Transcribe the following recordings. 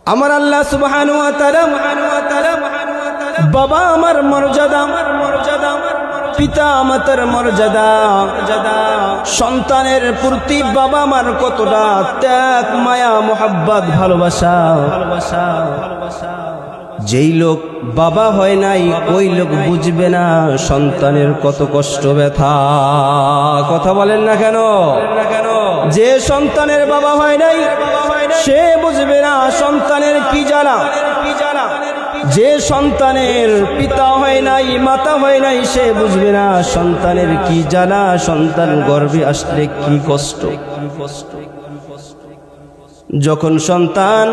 আমার আল্লাহ সুবহানাহু ওয়া তাআলা বাবা আমার মর্যাদা, পিতা মাতার মর্যাদা, সন্তানের প্রতি বাবা আমার কতটা ত্যাগ, মায়া, মোহাব্বত, ভালোবাসা। যেই লোক বাবা হয় নাই ওই লোক বুঝবে না সন্তানের কত কষ্ট ব্যথা। কথা বলেন না কেন? যে সন্তানের বাবা হয় নাই সে বুঝবে না সন্তানের কি জ্বালা। যে সন্তানের পিতা হয় নাই, মাতা হয় নাই, সে বুঝবে না সন্তানের কি জ্বালা, সন্তান গর্ভে আসলে কি কষ্ট। যখন সন্তান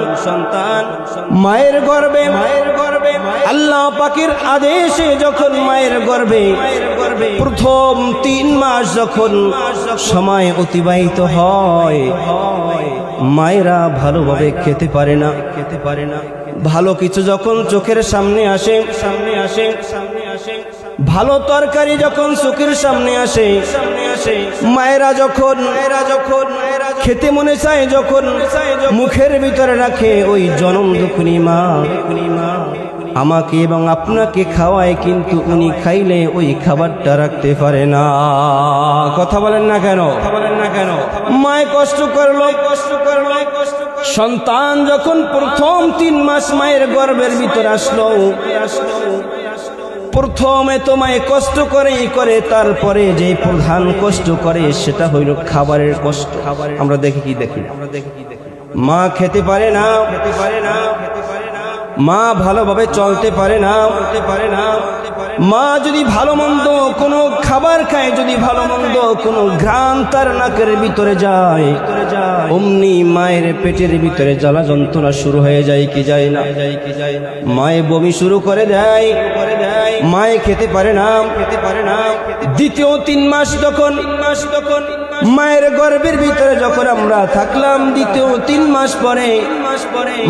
মায়ের গর্ভে আল্লাহ পাকের আদেশে যখন মায়ের গর্ভে প্রথম 3 মাস যখন সময় অতিবাহিত হয়, মায়েরা ভালোভাবে খেতে পারে না। ভালো কিছু যখন চোখের সামনে আসে, ভালো তরকারি যখন চোখের সামনে আসে, মায়েরা যখন খেতে মনে চায়, যখন মুখের ভিতরে রাখে, ওই জনম দুঃখিনী মা আমাকে এবং আপনাকে খাওয়ায়, কিন্তু উনি খাইলে ওই খাবারটা রাখতে পারে না। কথা বলেন না কেন? মায় কষ্ট করলো। সন্তান যখন প্রথম 3 মাস মায়ের গর্ভের ভিতরে আসলো, প্রথমে তো মায়ে কষ্ট করে, তারপরে যে প্রধান কষ্ট করে সেটা হইল খাবারের কষ্ট। আমরা দেখি মা খেতে পারে না, মা ভালোভাবে চলতে পারে না। মা যদি ভালো মন্দ কোনো খাবার খায়, যদি ভালো মন্দ কোনো ঘ্রাণ তার নাকের ভিতরে যায়, অমনি মায়ের পেটের ভিতরে জ্বালা যন্ত্রণা শুরু হয়ে যায় কি যায় না? মায়ে বমি শুরু করে দেয়, মায়ে খেতে পারে না। দ্বিতীয় 3 মাস যখন মায়ের গর্ভের ভিতরে যখন আমরা থাকলাম, দ্বিতীয় 3 মাস পরে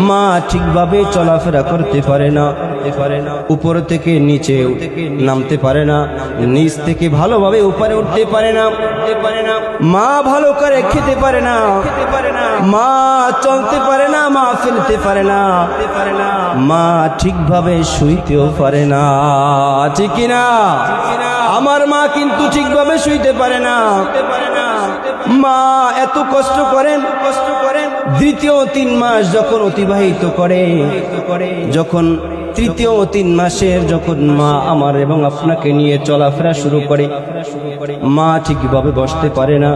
মা ঠিকভাবে চলাফেরা করতে পারে না, উপর থেকে নিচে নামতে পারে না, নিচ থেকে ভালোভাবে উপরে উঠতে পারে না, মা ভালো করে খেতে পারে না, মা চলতে পারে না, মা ফেলতে পারে না, মা ঠিকভাবে শুইতেও পারে না। ঠিক কিনা? আমার মা কিন্তু ঠিকভাবে শুইতে পারে না। মা এত কষ্ট করেন। দ্বিতীয় 3 মাস যখন অতিবাহিত করে, যখন তৃতীয় 3 মাসের যখন মা আমার এবং আপনাকে নিয়ে চলাফেরা শুরু করে, মা ঠিকভাবে বসতে পারে না,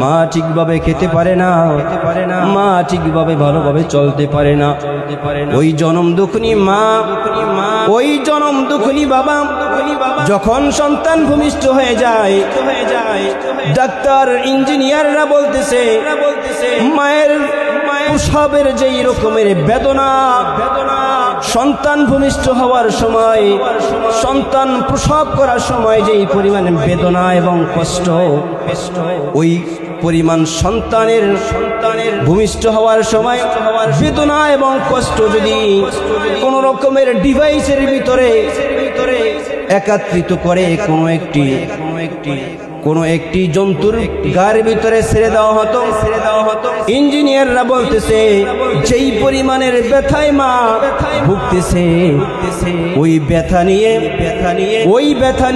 মা ঠিকভাবে খেতে পারে না, মা ঠিকভাবে ভালোভাবে চলতে পারে না। ওই জনম দুঃখিনী মা, ওই জনম দুঃখিনী বাবা যখন সন্তান ভূমিষ্ঠ হয়ে যায়, ডাক্তার ইঞ্জিনিয়াররা বলতেছে মায়ের প্রসবের যেই রকমের বেদনা, সন্তান ভূমিষ্ঠ হওয়ার সময়, সন্তান প্রসব করার সময় যেই পরিমাণ বেদনা এবং কষ্ট, ওই পরিমাণ সন্তানের ভূমিষ্ঠ হওয়ার সময় বেদনা এবং কষ্ট যদি কোন রকমের ডিভাইসের ভিতরে একত্রিত করে কোনো একটি জন্তুর গায়ের ভিতরে ছেড়ে দেওয়া হতো, ইঞ্জিনিয়াররা বলতেছে যেই পরিমাণের ব্যথায় মা ভুগতেছে, ওই ব্যথা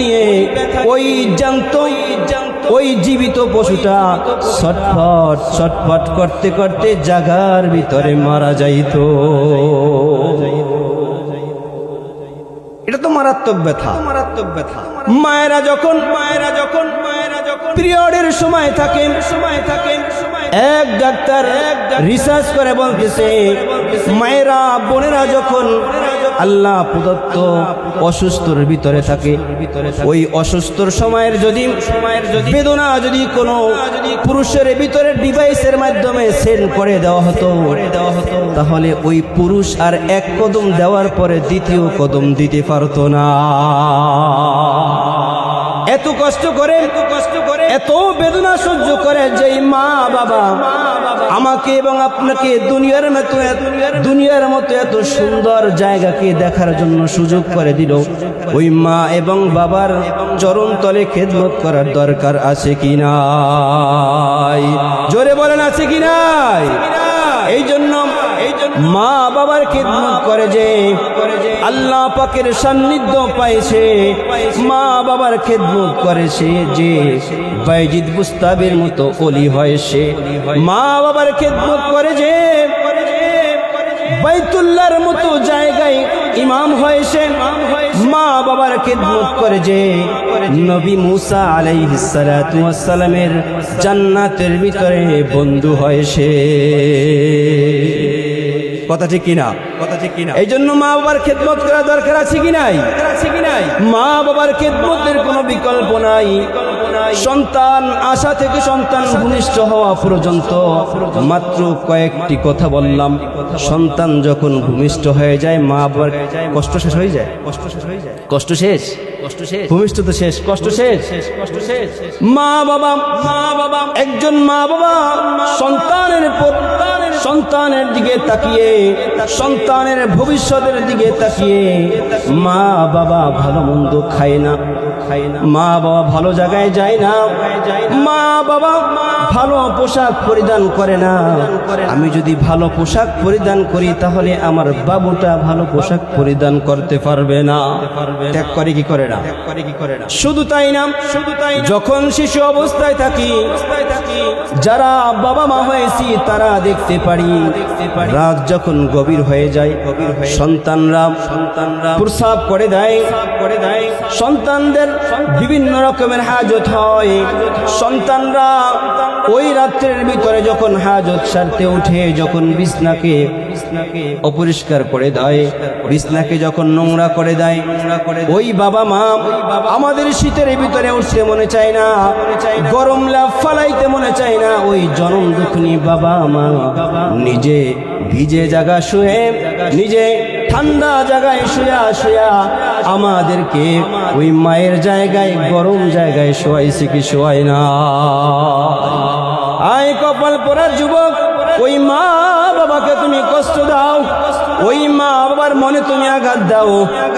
নিয়ে ওই জীবিত পশুটা ছটফট করতে জাগার ভিতরে মারা যাইত। এটা তো মারাত্মক ব্যথা। মায়েরা যখন পিরিয়ডের সময় থাকেন, এক ডাক্তার রিসার্চ করে বলতেছে মায়েরা, বোনেরা যখন আল্লাহ প্রদত্ত অসুস্থর ভিতরে থাকে, ওই অসুস্থর সময়ের যদি বেদনা যদি কোনো পুরুষের ভিতরে ডিভাইসের মাধ্যমে সেন্ড করে দেওয়া হতো, তাহলে ওই পুরুষ আর 1 কদম দেওয়ার পরে 2য় কদম দিতে পারতো না। এত কষ্ট করে এত বেদনা সহ্য করে যেই মা বাবা আমাকে এবং আপনাকে দুনিয়ার মতো এত সুন্দর জায়গাকে দেখার জন্য সুযোগ করে দিল, ওই মা এবং বাবার চরণ তলে খেদমত করার দরকার আছে কি নাই? জোরে বলেন আছে কি নাই? এই জন্য মা বাবার খেদমত করে যে আল্লাহ পাকের সান্নিধ্য পাইছে, মা বাবার খেদমত করে সে যে বাইজিদ বুস্তাবের মতো ওলি হয় সে, মা বাবার খেদমত করে যে বাইতুল্লাহর মতো জায়গায় ইমাম হয় সে, মা বাবার খেদমত করে যে নবী মুসা আলাইহিস সালাতু ওয়াস সালামের জান্নাতের ভিতরে বন্ধু হয় সে। কথা ঠিক কিনা? কথা ঠিক কিনা? এই জন্য মা বাবার খেদমত করা দরকার আছে কি নাই? মা বাবার খেদমতের কোনো বিকল্প নাই। সন্তান আসা থেকে সন্তান ভূমিষ্ঠ হওয়া পর্যন্ত মাত্র কয়েকটি কথা বললাম। সন্তান যখন ভূমিষ্ঠ হয়ে যায় মা বাবার কষ্ট শেষ হয়ে যায়, কষ্ট শেষ, ভূমিষ্ঠ তো শেষ, কষ্ট শেষ। মা বাবা একজন মা বাবা সন্তানের দিকে তাকিয়ে, সন্তানের ভবিষ্যতের দিকে তাকিয়ে মা বাবা ভালো মন্দ খায় না, মা বাবা ভালো জায়গায় যায় না, মা বাবা ভালো পোশাক পরিধান করে না। আমি যদি ভালো পোশাক পরিধান করি তাহলে আমার বাবুটা ভালো পোশাক পরিধান করতে পারবে না। ত্যাগ করে কি করে না? শুধু তাই না, যখন শিশু অবস্থায় থাকি যারা বাবা মা হয়েছি তারা দেখতে পারি রাত যখন গভীর হয়ে যায় সন্তানরা প্রস্রাব করে দেয়, সন্তানদের বিভিন্ন রকমের হাজত হয়। সন্তানরা ওই রাত্রের ভিতরে যখন হাজত সারতে উঠে, যখন বিছনাকে অপরিষ্কার করে দেয়, বিছনাকে যখন নোংরা করে দেয়, ওই বাবা মা আমাদের শীতের ভিতরে উঠতে মনে চায় না, গরম লাফ ফালাইতে মনে চায় না। ওই জনম দুঃখিনী বাবা মা নিজে ভিজে জায়গা শুয়ে, নিজে ঠান্ডা জায়গায় শুয়া আমাদেরকে ওই মায়ের জায়গায় গরম জায়গায় শোয়াইছে কি শোয়াই না? আয় কপাল পরার যুবক, ওই মা বাবাকে তুমি কষ্ট দাও, ওই মা বাবার মনে তুমি আঘাত দাও।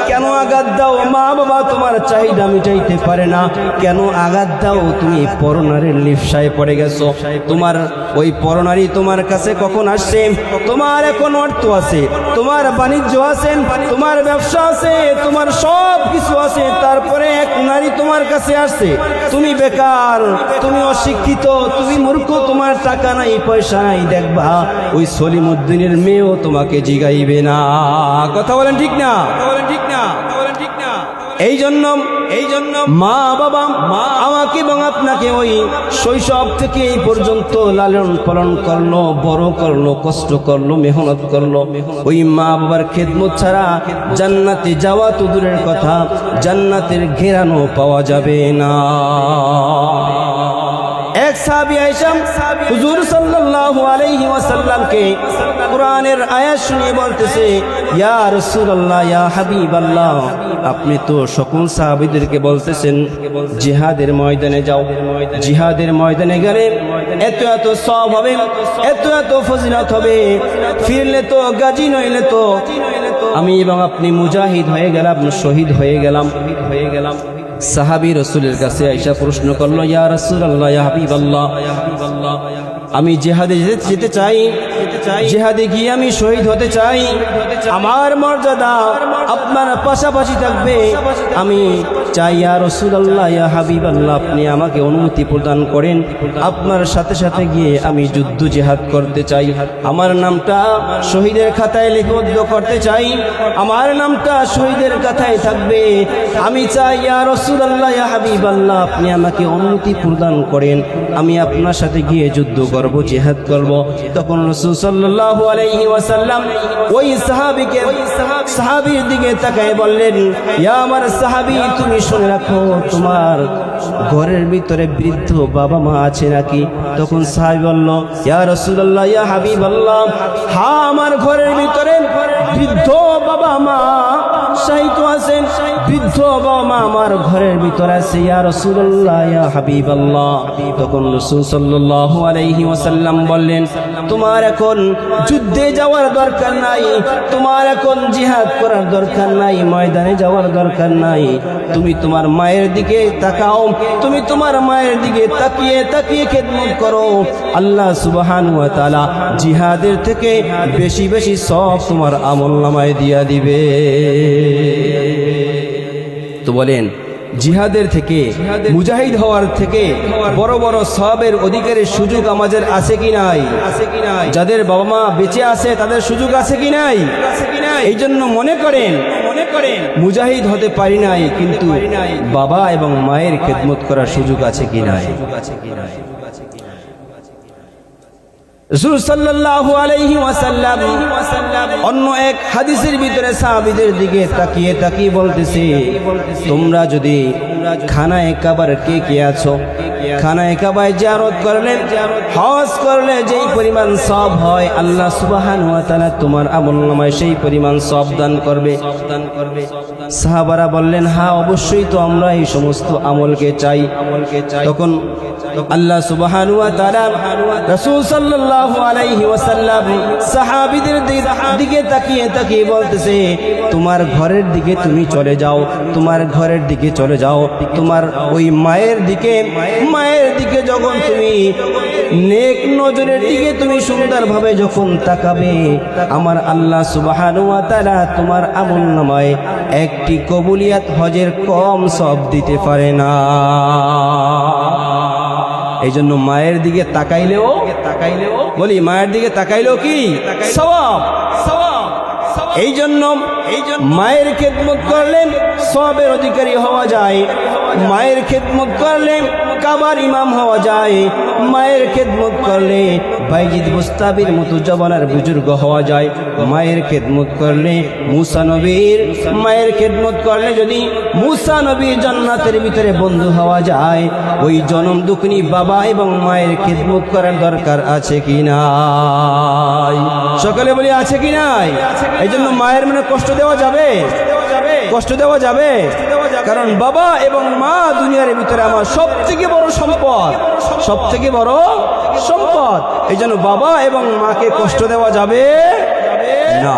কেন আঘাত দাও? মা বাবা তোমার চাহিদা মিটাইতে পারে না, কেন আঘাত দাও? তুমি পরনারীর লিপ্সায় পড়ে গেছো। তোমার ওই পরনারী তোমার কাছে কখন আসছে? তোমার এখন অর্থ আছে, তোমার বাণিজ্য আছে, তোমার ব্যবসা আছে, তোমার সব কিছু আছে, তারপরে এক নারী তোমার কাছে আসছে। তুমি বেকার, তুমি অশিক্ষিত, তুমি মূর্খ, তোমার টাকা নাই, পয়সা নাই। দেখবা ওই সলিমউদ্দিনের মেয়েও তোমাকে জিগাইবে না। কথা বলেন ঠিক না? এই জন্য মা বাবা আমাকে এবং আপনাকে ওই শৈশব থেকে এই পর্যন্ত লালন পালন করলো, বড় করলো, কষ্ট করলো, মেহনত করলো। ওই মা বাবার খেদমত ছাড়া জান্নাতে যাওয়া তো দূরের কথা, জান্নাতের ঘেরানো পাওয়া যাবে না। এক সাহাবী আয়েশা হুজুর সাল্লাল্লাহু আলাইহি ওয়াসাল্লামকে কোরআনের আয়াত শুনিয়ে বলতেছে, ইয়া রাসূলুল্লাহ, ইয়া হাবিবাল্লাহ, আপনি তো সকল সাহাবীদেরকে বলতেছেন জিহাদের ময়দানে যাও, জিহাদের ময়দানে গেলে এত এত সওয়াব হবে, এত এত ফজিলত হবে, ফিরলে তো গাজী, নইলে তো আমি এবং আপনি মুজাহিদ হয়ে গেলাম, শহীদ হয়ে গেলাম। সাহাবী রাসূলের কাছে আয়েশা প্রশ্ন করলো, ইয়া রাসূলুল্লাহ, ইয়া হাবিবাল্লাহ, আমি জিহাদে যেতে চাই, জিহাদে গিয়ে আমি শহীদ হতে চাই, আমার মর্যাদা আপনার পাশাপাশি থাকবে, আমি চাই ইয়া রাসূলুল্লাহ, ইয়া হাবিবাল্লাহ, আপনি আমাকে অনুমতি প্রদান করেন, আপনার সাথে সাথে গিয়ে আমি যুদ্ধ জিহাদ করতে চাই, আমার নামটা শহীদের খাতায় লিপিবদ্ধ করতে চাই, আমার নামটা শহীদের খাতায় থাকবে। আমি চাই ইয়া রাসূলুল্লাহ, ইয়া হাবিবাল্লাহ, আপনি আমাকে অনুমতি প্রদান করেন, আমি আপনার সাথে গিয়ে যুদ্ধ করব, জিহাদ করব। তখন রাসূল সাল্লাল্লাহু আলাইহি ওয়াসাল্লাম ওই সাহাবীর দিকে তাকায় বললেন, ইয়া আমার সাহাবী, তুমি শুনে রাখো, তোমার ঘরের ভিতরে বৃদ্ধ বাবা মা আছে নাকি? তখন সাহাবী বলল, ইয়া রাসূলুল্লাহ, ইয়া হাবিবাল্লাহ, হ্যাঁ, আমার ঘরের ভিতরে বৃদ্ধ বাবা মা শায়িত আছেন, বৃদ্ধ বাবা মা আমার ঘরের ভিতরে আছে, ইয়া রাসূলুল্লাহ, ইয়া হাবিবাল্লাহ। তখন রাসূল সাল্লাল্লাহু আলাইহি ওয়াসাল্লাম বললেন, তোমার এখন যুদ্ধে যাওয়ার দরকার নাই, তোমার এখন জিহাদ করার দরকার নাই, ময়দানে যাওয়ার দরকার নাই। তুমি তোমার মায়ের দিকে তাকাও, তুমি তোমার মায়ের দিকে তাকিয়ে তাকিয়ে খেদমত করো। আল্লাহ সুবহানাহু ওয়া তাআলা জিহাদের থেকে বেশি বেশি সওয়াব তোমার আমলনামায় দিয়া দিবে। তো বলেন, জিহাদের থেকে, মুজাহিদ হওয়ার থেকে বড় বড় সওয়াবের অধিকারের সুযোগ আমাদের আছে কি নাই? যাদের বাবা মা বেঁচে আছে তাদের সুযোগ আছে কি নাই? এই জন্য মনে করেন মুজাহিদ হতে পারি নাই, কিন্তু বাবা এবং মায়ের খেদমত করার সুযোগ আছে কি নাই? রাসূল সাল্লাল্লাহু আলাইহি ওয়াসাল্লাম অন্য এক হাদিসের ভিতরে সাহাবীদের দিকে তাকিয়ে তাকিয়ে বলতেছে, তোমরা যদি খানায়ে কাবার কে কে আছো, খানায়ে কাবায় জিয়ারত করলে, হজ করলে যেই পরিমাণ সওয়াব হয়, আল্লাহ সুবহানাহু ওয়া তাআলা তোমার আমলনামায় সেই পরিমাণ সওয়াব দান করবে। সাহাবারা বললেন, হ্যাঁ অবশ্যই, তো আমরা এই সমস্ত আমলকে চাই। তখন আল্লাহ সুবহানাহু ওয়া তাআলা রাসূল সাল্লাল্লাহু আলাইহি ওয়াসাল্লাম সাহাবীদের দিকে তাকিয়ে তাকিয়ে বলতেছে, তোমার ঘরের দিকে তুমি চলে যাও, তোমার ঘরের দিকে চলে যাও, তোমার ওই মায়ের দিকে যখন তুমি নেক নজরের দিকে তুমি সুন্দরভাবে যখন তাকাবে, আমার আল্লাহ সুবহানাহু ওয়া তাআলা তোমার আমলনামায় একটি কবুলিয়াত হজের কম সওয়াব দিতে পারে না। এই জন্য মায়ের দিকে তাকাইলেও বলি, মায়ের দিকে তাকাইলেও কি সওয়াব। এই জন্য মায়ের খেদমত করলেন সওয়াবের অধিকারী হওয়া যায়, মায়ের খেদমত করলে কাবার ইমাম হওয়া যায়, মায়ের খেদমত করলে বাইজিদ বুস্তাবির মতো জবানার বুজুর্গ হওয়া যায়, মায়ের খেদমত করলে মুসা নবীর, মায়ের খেদমত করলে যদি মুসা নবীর জান্নাতের ভিতরে বন্ধু হওয়া যায়, ওই জনম দুঃখিনী বাবা এবং মায়ের খেদমত করার দরকার আছে কি নাই? সকালে বলি আছে কি নাই? এই জন্য মায়ের মনে কষ্ট দেওয়া যাবে? কষ্ট দেওয়া যাবে? কারণ বাবা এবং মা দুনিয়ার ভিতরে আমার সবথেকে বড় সম্পদ, সবথেকে বড় সম্পদ। এই জন্য বাবা এবং মাকে কষ্ট দেওয়া যাবে না।